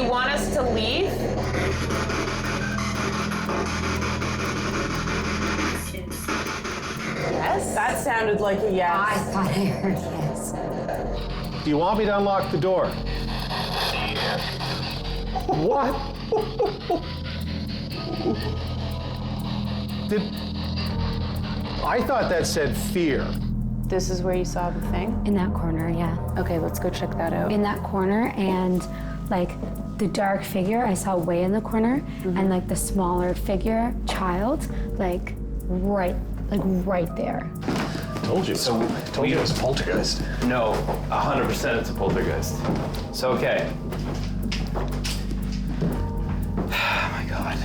you want us to leave? Yes? That sounded like a yes. I thought I heard yes. Do you want me to unlock the door? What? I thought that said fear. This is where you saw the thing? In that corner, yeah. Okay, let's go check that out. In that corner, and like the dark figure I saw way in the corner, and like the smaller figure, child, like right there. Told you. So Told you it was a poltergeist. No, 100% it's a poltergeist. So, okay. Oh my God.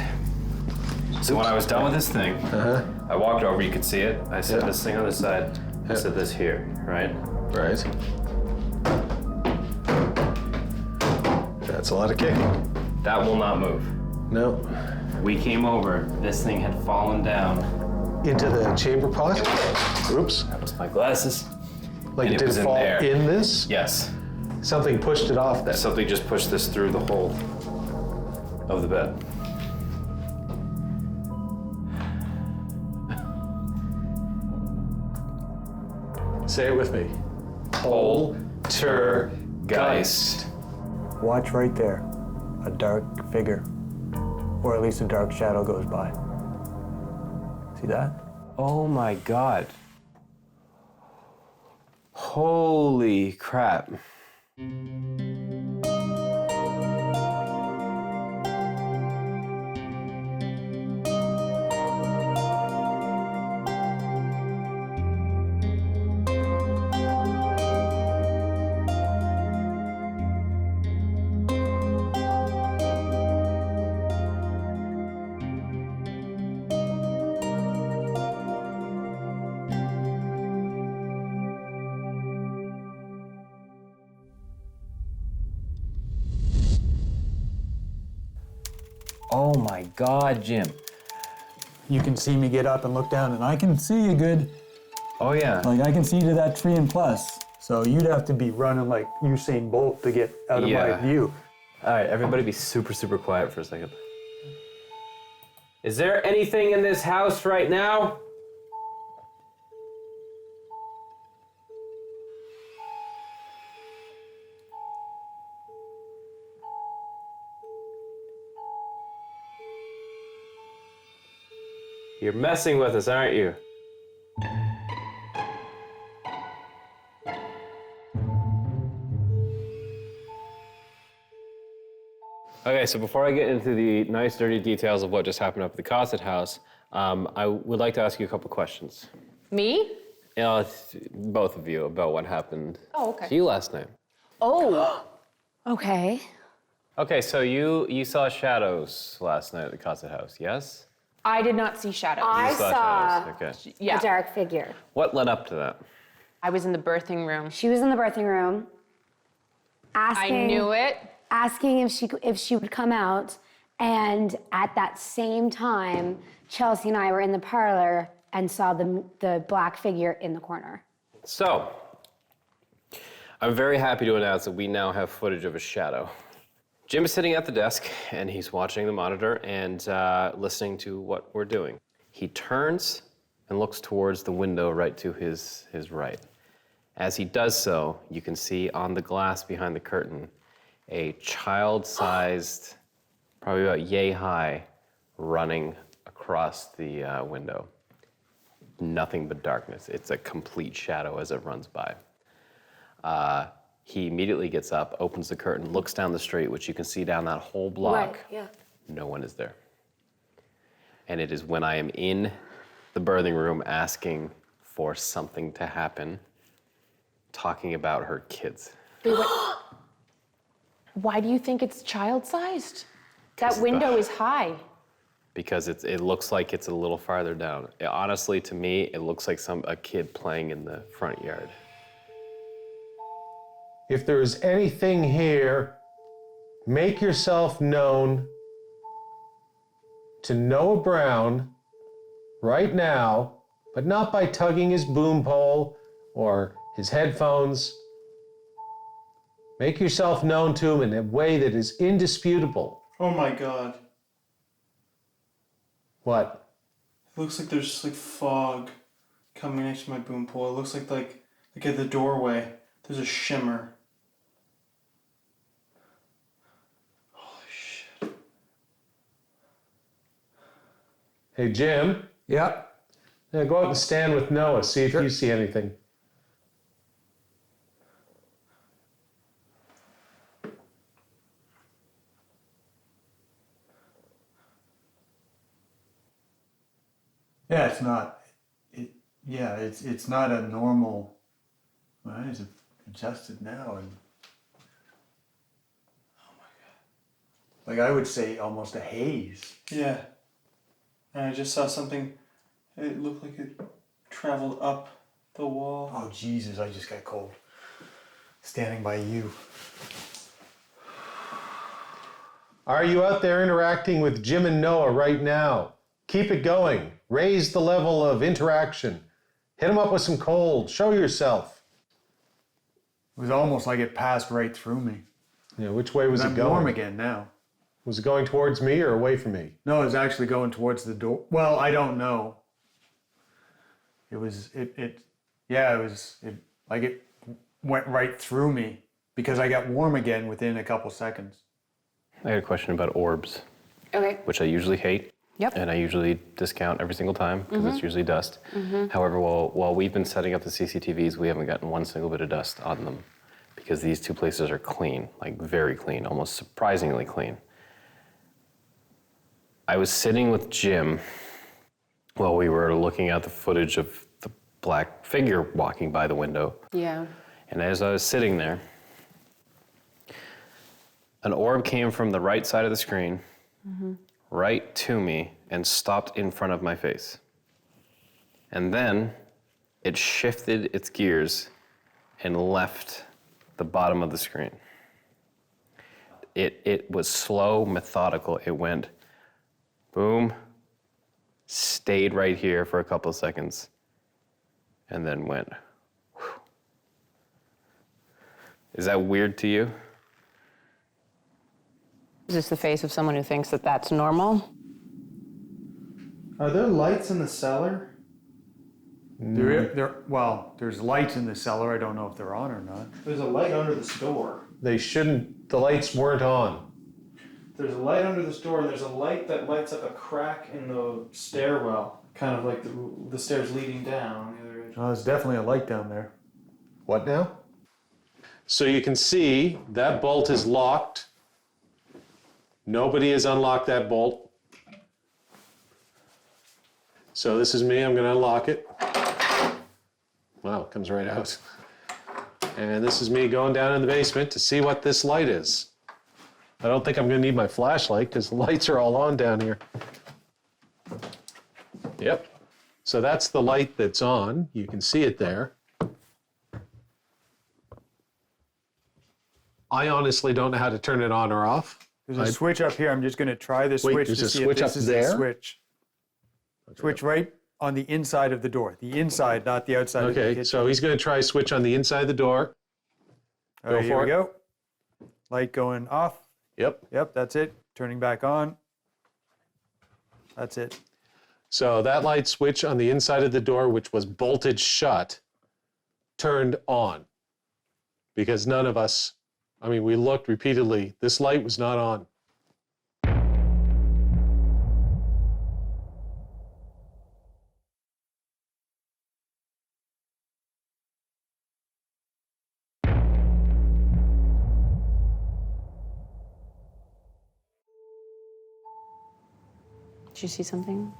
So when I was done with this thing, I walked over, you could see it. I set this thing on the side. I set this here, right? Right. That's a lot of kicking. That will not move. No. We came over, this thing had fallen down. Into the chamber pot? Oops. That was my glasses. Like And it it was did in fall there. in this? Yes. Something pushed it off then. Something just pushed this through the hole of the bed. Say it with me. Poltergeist. Watch right there. A dark figure. Or at least a dark shadow goes by. See that? Oh my God. Holy crap. Oh my God, Jim. You can see me get up and look down, and I can see you good. Oh yeah. Like, I can see to that tree and plus. So you'd have to be running like Usain Bolt to get out of my view. All right, everybody be super, super quiet for a second. Is there anything in this house right now? You're messing with us, aren't you? Okay, so before I get into the nice, dirty details of what just happened up at the Cossit House, I would like to ask you a couple questions. Me? Both of you, about what happened to you last night. Oh. Okay. Okay, so you saw shadows last night at the Cossit House, yes? I did not see shadows. I You saw shadows, okay. Yeah. a dark figure. What led up to that? I was in the birthing room. She was in the birthing room, asking. I knew it. Asking if she would come out, and at that same time, Chelsea and I were in the parlor and saw the black figure in the corner. So, I'm very happy to announce that we now have footage of a shadow. Jim is sitting at the desk, and he's watching the monitor and listening to what we're doing. He turns and looks towards the window right to his right. As he does so, you can see on the glass behind the curtain a child-sized, probably about yay high, running across the window. Nothing but darkness. It's a complete shadow as it runs by. He immediately gets up, opens the curtain, looks down the street, which you can see down that whole block. Right, yeah. No one is there. And it is when I am in the birthing room asking for something to happen, talking about her kids. Why do you think it's child-sized? That window is high. Because it looks like it's a little farther down. Honestly, to me, it looks like a kid playing in the front yard. If there is anything here, make yourself known to Noah Brown right now, but not by tugging his boom pole or his headphones. Make yourself known to him in a way that is indisputable. Oh my god. What? It looks like there's just like fog coming next to my boom pole. It looks like at the doorway, there's a shimmer. Holy shit. Hey, Jim. Yeah. Yeah, go out and stand with Noah. See if you see anything. Yeah, it's not. It's not a normal. My eyes have adjusted now, and oh my god! Like I would say, almost a haze. Yeah. And I just saw something, it looked like it traveled up the wall. Oh Jesus! I just got cold. Standing by you. Are you out there interacting with Jim and Noah right now? Keep it going. Raise the level of interaction. Hit them up with some cold. Show yourself. It was almost like it passed right through me. Yeah, which way was it I'm going? warm again now. Was it going towards me or away from me? No, it was actually going towards the door. Well, I don't know. It went right through me because I got warm again within a couple seconds. I had a question about orbs, Okay. which I usually hate. Yep. And I usually discount every single time because it's usually dust. However, while we've been setting up the CCTVs, we haven't gotten one single bit of dust on them because these two places are clean, like very clean, almost surprisingly clean. I was sitting with Jim while we were looking at the footage of the black figure walking by the window. Yeah. And as I was sitting there, an orb came from the right side of the screen, right to me, and stopped in front of my face. And then it shifted its gears and left the bottom of the screen. It was slow, methodical. It went boom, stayed right here for a couple of seconds, and then went whew. Is that weird to you? Is this the face of someone who thinks that that's normal? Are there lights in the cellar? There's lights in the cellar. I don't know if they're on or not. There's a light under this door. They shouldn't, the lights weren't on. There's a light under this door, and there's a light that lights up a crack in the stairwell, kind of like the stairs leading down on the other edge. Oh, there's definitely a light down there. What now? So you can see that bolt is locked. Nobody has unlocked that bolt. So this is me, I'm gonna unlock it. Wow, it comes right out. And this is me going down in the basement to see what this light is. I don't think I'm gonna need my flashlight because the lights are all on down here. Yep. So that's the light that's on. You can see it there. I honestly don't know how to turn it on or off. There's a switch up here. I'm just going to try the switch there's to a see switch if up this is there? the switch. Switch right on the inside of the door. The inside, not the outside of the Okay, kitchen. so he's going to try switch on the inside of the door. All right, go here for we it. go. Light going off. Yep. Yep, that's it. Turning back on. That's it. So that light switch on the inside of the door, which was bolted shut, turned on. Because none of us, we looked repeatedly. This light was not on. Did you see something?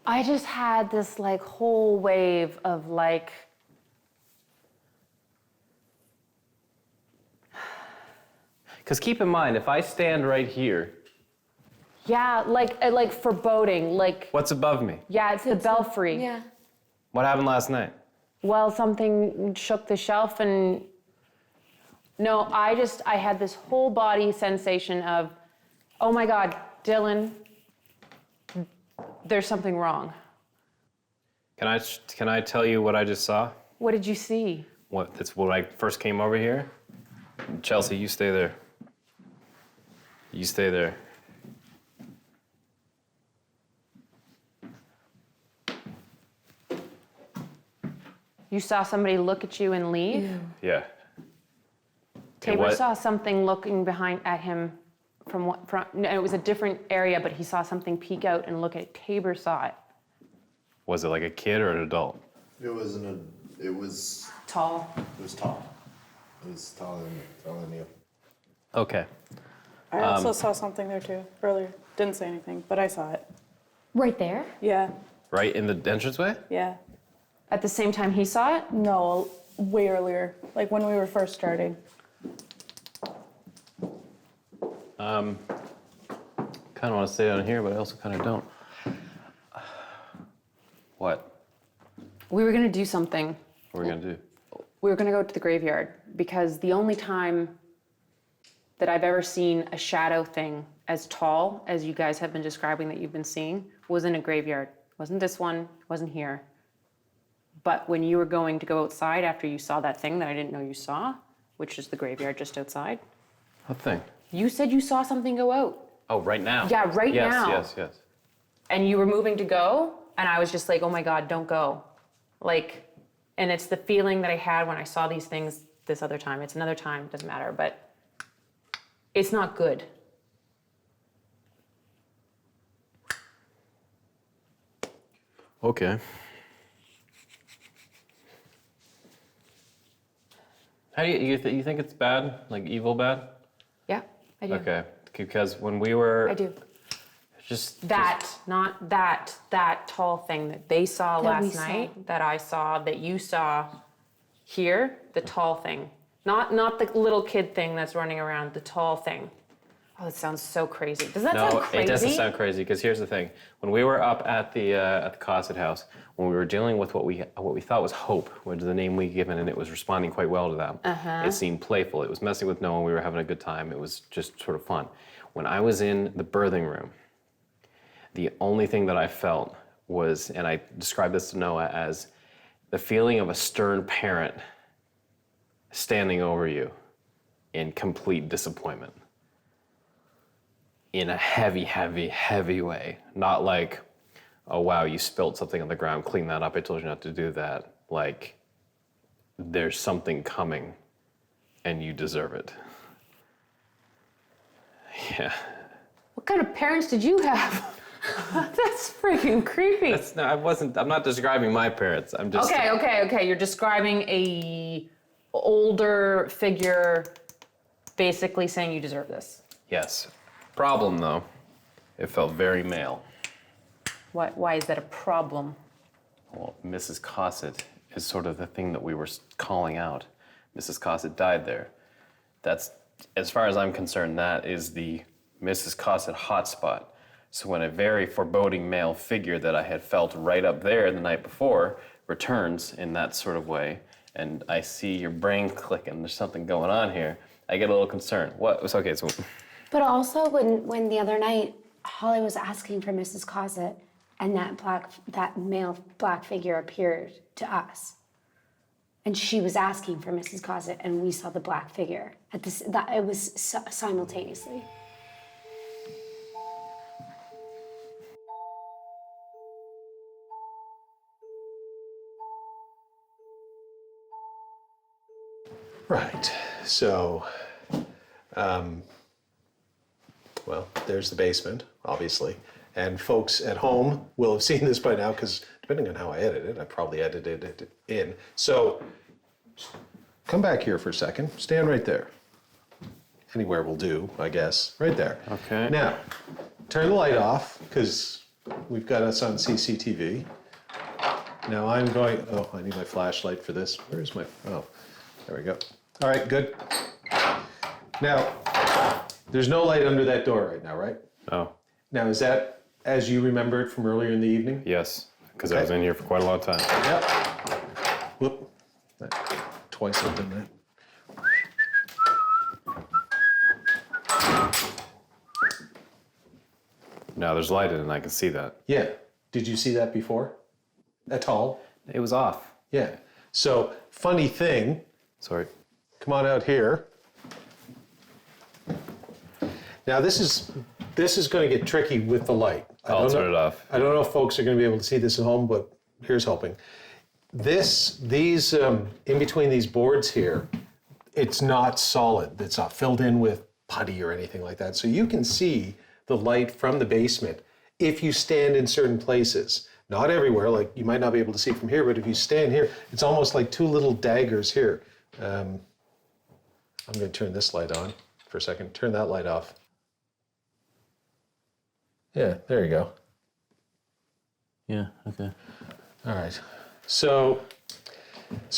I just had this like whole wave of like, Because keep in mind, if I stand right here, yeah, like foreboding, like, what's above me? yeah, it's the belfry. Yeah. What happened last night? Well, something shook the shelf and no, I had this whole body sensation of, oh my God, Dylan, there's something wrong. Can I tell you what I just saw? What did you see? That's when I first came over here. Chelsea, you stay there. You stay there. You saw somebody look at you and leave? Yeah. Tabor what? saw something looking behind at him no, it was a different area, but he saw something peek out and look at Tabor saw it. Was it like a kid or an adult? It was Tall. It was tall. It was taller than you. Okay. I also saw something there too earlier. Didn't say anything, but I saw it. Right there? Yeah, Right in the entranceway? yeah. At the same time he saw it? No, way earlier, like when we were first starting. Kind of want to stay down here, but I also kind of don't. What? We were gonna do something. What are we gonna do? We were gonna go to the graveyard because the only time that I've ever seen a shadow thing as tall as you guys have been describing that you've been seeing was in a graveyard. Wasn't this one, wasn't here. But when you were going to go outside after you saw that thing that I didn't know you saw, which is the graveyard just outside, What thing? you said you saw something go out. Oh, right now. Yeah, right yes, now. Yes, yes, yes. And you were moving to go, and I was just like, oh my God, don't go. Like, and it's the feeling that I had when I saw these things this other time. It's another time, doesn't matter, but it's not good. Okay. How do you think it's bad? Like evil bad? Yeah, I do. Okay. Because when we were I do. not That tall thing that they saw That we last saw. night, that I saw, that you saw here, the tall thing. Not the little kid thing that's running around, the tall thing. Oh, it sounds so crazy. Does that sound No, crazy? it doesn't sound crazy. Because here's the thing: when we were up at the Cossit House, when we were dealing with what we thought was hope, which is the name we given, and it was responding quite well to them. It seemed playful. It was messing with Noah. We were having a good time. It was just sort of fun. When I was in the birthing room, the only thing that I felt was, and I described this to Noah as the feeling of a stern parent standing over you in complete disappointment. In a heavy, heavy, heavy way. Not like, oh wow, you spilled something on the ground, clean that up, I told you not to do that. Like, there's something coming and you deserve it. Yeah. What kind of parents did you have? That's freaking creepy. I'm not describing my parents. I'm just. Okay. You're describing a older figure basically saying you deserve this. Yes. Problem though, it felt very male. Why is that a problem? Well, Mrs. Cossit is sort of the thing that we were calling out. Mrs. Cossit died there. That's, as far as I'm concerned, that is the Mrs. Cossit hotspot. So when a very foreboding male figure that I had felt right up there the night before returns in that sort of way, and I see your brain clicking, there's something going on here, I get a little concerned. What? It's okay, so... But also when the other night Holly was asking for Mrs. Cossit and that male black figure appeared to us. And she was asking for Mrs. Cossit and we saw the black figure. It was simultaneously. Right. So, well, there's the basement, obviously. And folks at home will have seen this by now because depending on how I edit it, I probably edited it in. So, come back here for a second. Stand right there. Anywhere will do, I guess. Right there. Okay. Now, turn the light off because we've got us on CCTV. Now I'm going, oh, I need my flashlight for this. Where's my, oh, there we go. All right, good. Now, there's no light under that door right now, right? Oh, Now, is that as you remembered from earlier in the evening? yes, because I was in here for quite a long time. Yep. Whoop. Twice I've done that. Now there's light in it and I can see that. Yeah. Did you see that before? at all? It was off. Yeah. So, funny thing, Sorry. come on out here. Now this is going to get tricky with the light. I'll turn it off. I don't know if folks are going to be able to see this at home, but here's hoping. These in between these boards here, it's not solid. It's not filled in with putty or anything like that. So you can see the light from the basement if you stand in certain places. Not everywhere, like you might not be able to see from here, but if you stand here, it's almost like two little daggers here. I'm going to turn this light on for a second. Turn that light off. Yeah, there you go. Yeah, okay. All right. So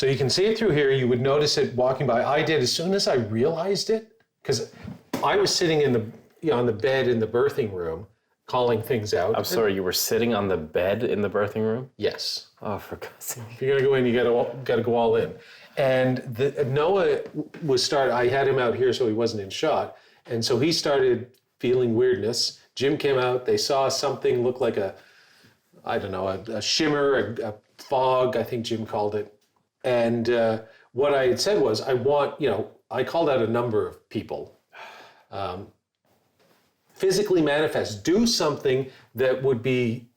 you can see it through here. You would notice it walking by. I did as soon as I realized it, because I was sitting on the bed in the birthing room, calling things out. I'm sorry, you were sitting on the bed in the birthing room? Yes. Oh, for God's sake. If you're gonna go in, you gotta go all in. And Noah I had him out here so he wasn't in shot, and so he started feeling weirdness. Jim came out. They saw something look like a shimmer, a fog. I think Jim called it. And what I had said was, I called out a number of people. Physically manifest, do something that would be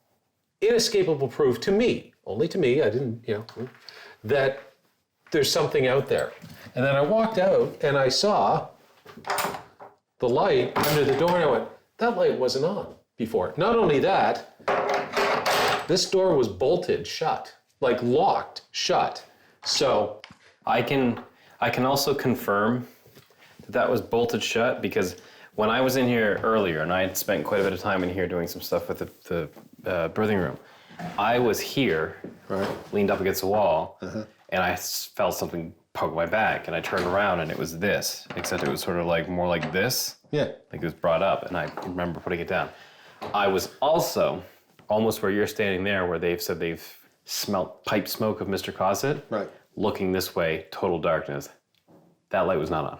inescapable proof to me, only to me, I didn't, that there's something out there. And then I walked out and I saw the light under the door and I went, that light wasn't on before. Not only that, this door was bolted shut, like locked shut. So I can also confirm that was bolted shut because when I was in here earlier, and I had spent quite a bit of time in here doing some stuff with the birthing room, I was here, leaned up against the wall, and I felt something poke my back, and I turned around, and it was this, except it was sort of like more like this. Yeah. Like it was brought up, and I remember putting it down. I was also almost where you're standing there, where they've said they've smelt pipe smoke of Mr. Cossit. Right. Looking this way, total darkness. That light was not on.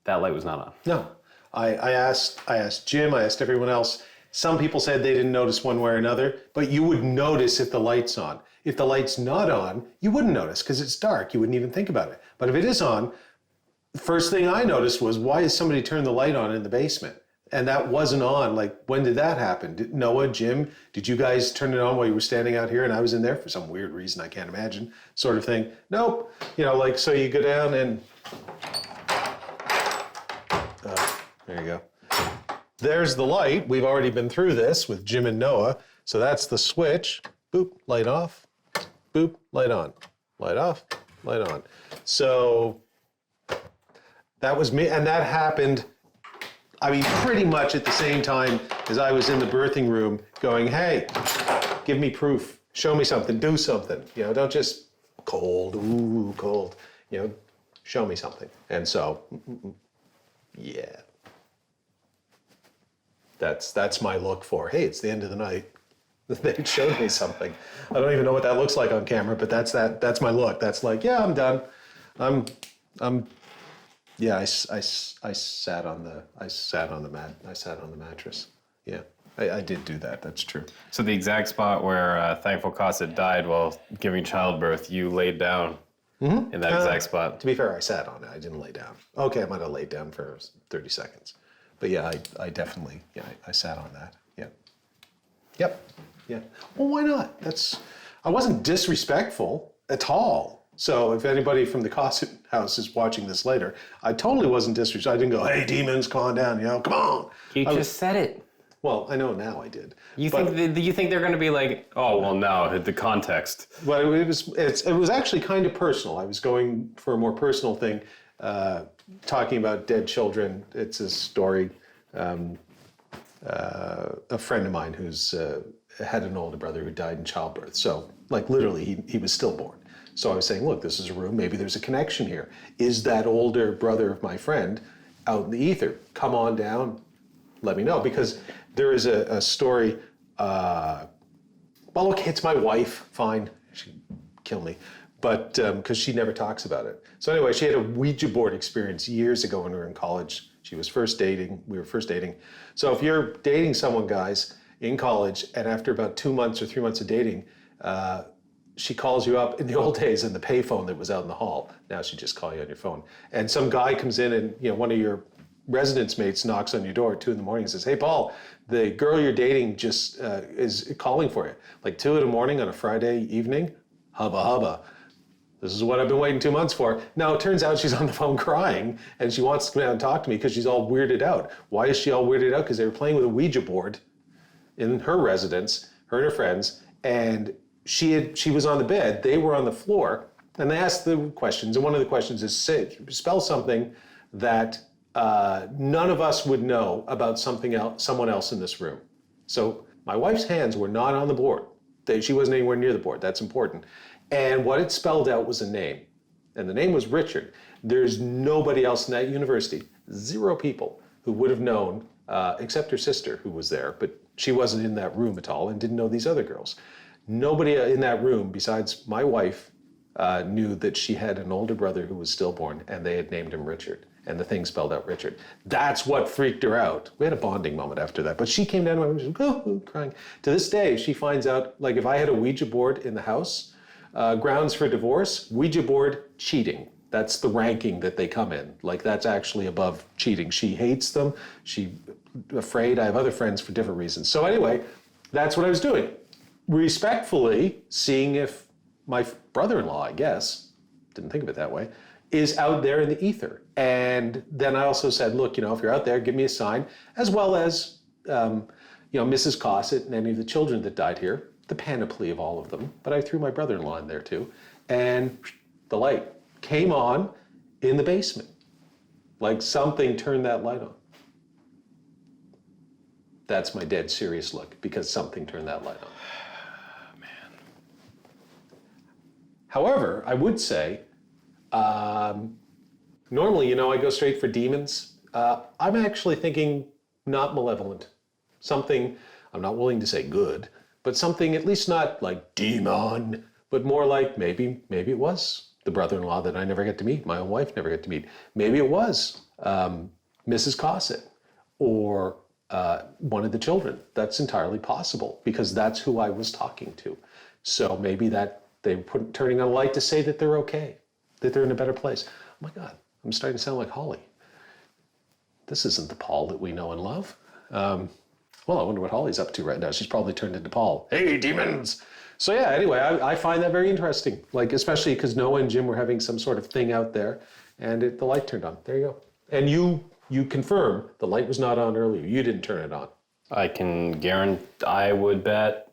That light was not on. no, I asked Jim, I asked everyone else. Some people said they didn't notice one way or another, but you would notice if the light's on. If the light's not on, you wouldn't notice because it's dark. You wouldn't even think about it. But if it is on, the first thing I noticed was, why is somebody turned the light on in the basement? And that wasn't on. Like, when did that happen? Noah, Jim, did you guys turn it on while you were standing out here and I was in there for some weird reason I can't imagine, sort of thing? Nope. So you go down and there you go. There's the light. We've already been through this with Jim and Noah. So that's the switch. Boop, light off. Boop, light on. Light off, light on. So that was me. And that happened, pretty much at the same time as I was in the birthing room going, hey, give me proof. Show me something. Do something. Don't just cold. Ooh, cold. Show me something. And so, yeah. That's my look for, hey, it's the end of the night. They showed me something. I don't even know what that looks like on camera, but that's my look. That's like, yeah, I'm done. I sat on the mattress. Yeah, I did do that. That's true. So the exact spot where Thankful Cossit died while giving childbirth, you laid down in that exact spot. To be fair, I sat on it. I didn't lay down. Okay, I might have laid down for 30 seconds. But yeah, I definitely, I sat on that. Yeah. Yep. Yeah. Well, why not? I wasn't disrespectful at all. So if anybody from the Cossit House is watching this later, I totally wasn't disrespectful. I didn't go, hey, demons, calm down, come on. You just said it. Well, I know now I did. You think they're going to be like, oh, well, no, the context. Well, it was actually kind of personal. I was going for a more personal thing, talking about dead children. It's a story. A friend of mine who's had an older brother who died in childbirth. So, like, literally, he was stillborn. So I was saying, look, this is a room. Maybe there's a connection here. Is that older brother of my friend out in the ether? Come on down. Let me know. Because there is a story. Well, okay, it's my wife. Fine. kill me. But because she never talks about it. So anyway, she had a Ouija board experience years ago when we were in college. She was first dating. We were first dating. So if you're dating someone, guys, in college, and after about 2 months or 3 months of dating, she calls you up in the old days in the payphone that was out in the hall. Now she just call you on your phone. And some guy comes in and one of your residence mates knocks on your door at 2 in the morning and says, "Hey, Paul, the girl you're dating just is calling for you." Like 2 in the morning on a Friday evening, hubba hubba. This is what I've been waiting 2 months for. Now, it turns out she's on the phone crying and she wants to come out and talk to me because she's all weirded out. Why is she all weirded out? Because they were playing with a Ouija board in her residence, her and her friends, and she was on the bed, they were on the floor, and they asked the questions, and one of the questions is, spell something that none of us would know about someone else in this room. So my wife's hands were not on the board. She wasn't anywhere near the board, that's important. And what it spelled out was a name, and the name was Richard. There's nobody else in that university, 0 people, who would have known, except her sister who was there, but she wasn't in that room at all and didn't know these other girls. Nobody in that room besides my wife knew that she had an older brother who was stillborn, and they had named him Richard, and the thing spelled out Richard. That's what freaked her out. We had a bonding moment after that, but she came down to my room, she was crying. To this day, she finds out, like if I had a Ouija board in the house, grounds for divorce, Ouija board, cheating. That's the ranking that they come in. Like that's actually above cheating. She hates them. She's afraid. I have other friends for different reasons. So anyway, that's what I was doing. Respectfully seeing if my brother-in-law, I guess, didn't think of it that way, is out there in the ether. And then I also said, look, if you're out there, give me a sign, as well as, Mrs. Cossit and any of the children that died here, the panoply of all of them, but I threw my brother-in-law in there too, and the light came on in the basement. Like something turned that light on. That's my dead serious look, because something turned that light on. Man. However, I would say, normally, I go straight for demons. I'm actually thinking not malevolent. Something, I'm not willing to say good, but something at least not like demon, but more like maybe it was the brother-in-law that I never get to meet, my own wife never get to meet. Maybe it was Mrs. Cossit or one of the children. That's entirely possible because that's who I was talking to. So maybe that they were turning on a light to say that they're okay, that they're in a better place. Oh my God, I'm starting to sound like Holly. This isn't the Paul that we know and love. Well, I wonder what Holly's up to right now. She's probably turned into Paul. Hey, demons! So yeah, anyway, I find that very interesting. Like, especially because Noah and Jim were having some sort of thing out there, and the light turned on. There you go. And you confirm the light was not on earlier. You didn't turn it on. I can guarantee, I would bet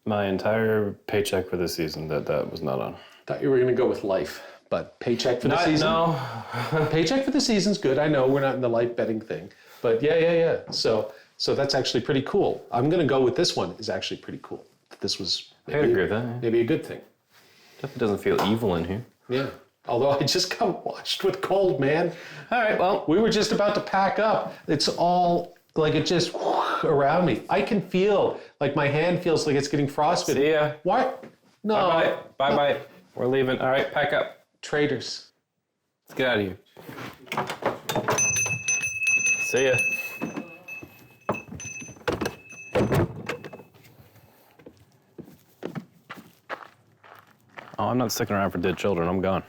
my entire paycheck for the season that was not on. Thought you were going to go with life, but paycheck for the season? No. Paycheck for the season's good. I know we're not in the light betting thing, but yeah. So that's actually pretty cool. I'm going to go with this one is actually pretty cool. This was I agree with that. Yeah. Maybe a good thing. Definitely doesn't feel evil in here. Yeah. Although I just got washed with cold, man. All right, well. We were just about to pack up. It's all like it just around me. I can feel like my hand feels like it's getting frostbitten. See ya. What? No. Bye-bye. Bye-bye. We're leaving. All right, pack up. Traitors. Let's get out of here. See ya. Oh, I'm not sticking around for dead children. I'm gone.